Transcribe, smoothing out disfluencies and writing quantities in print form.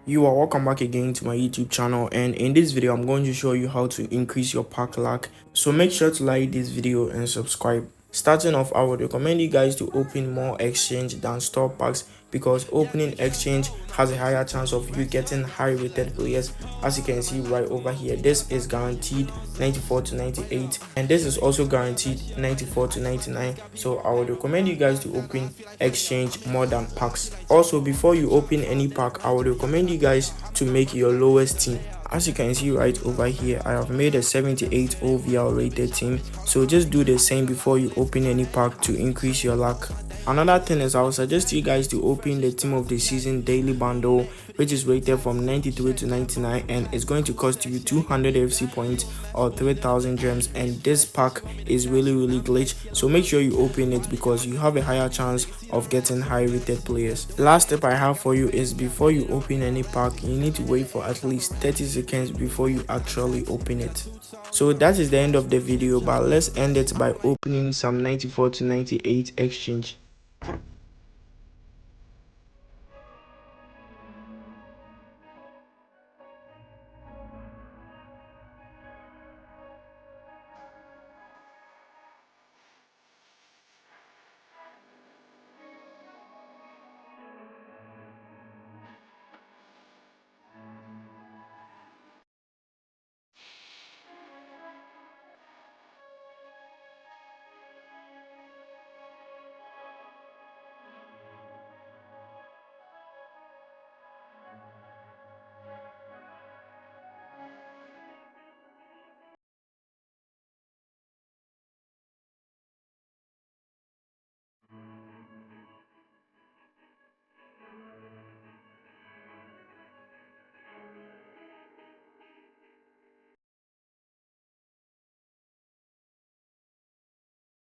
You are welcome back again to my YouTube channel, and in this video I'm going to show you how to increase your pack luck. So make sure to like this video and subscribe. Starting off, I would recommend you guys to open more exchange than store packs, because opening exchange has a higher chance of you getting high rated players. As you can see right over here, this is guaranteed 94 to 98 and this is also guaranteed 94 to 99. So I would recommend you guys to open exchange more than packs. Also, before you open any pack, I would recommend you guys to make your lowest team. As you can see right over here, I have made a 78 overall rated team. So just do the same before you open any pack to increase your luck. Another thing is, I would suggest you guys to open the team of the season daily bundle, which is rated from 93 to 99 and it's going to cost you 200 FC points or 3000 gems, and this pack is really glitch. So make sure you open it because you have a higher chance of getting high rated players. Last tip I have for you is, before you open any pack, you need to wait for at least 30 seconds before you actually open it. So that is the end of the video, but let's end it by opening some 94 to 98 exchange.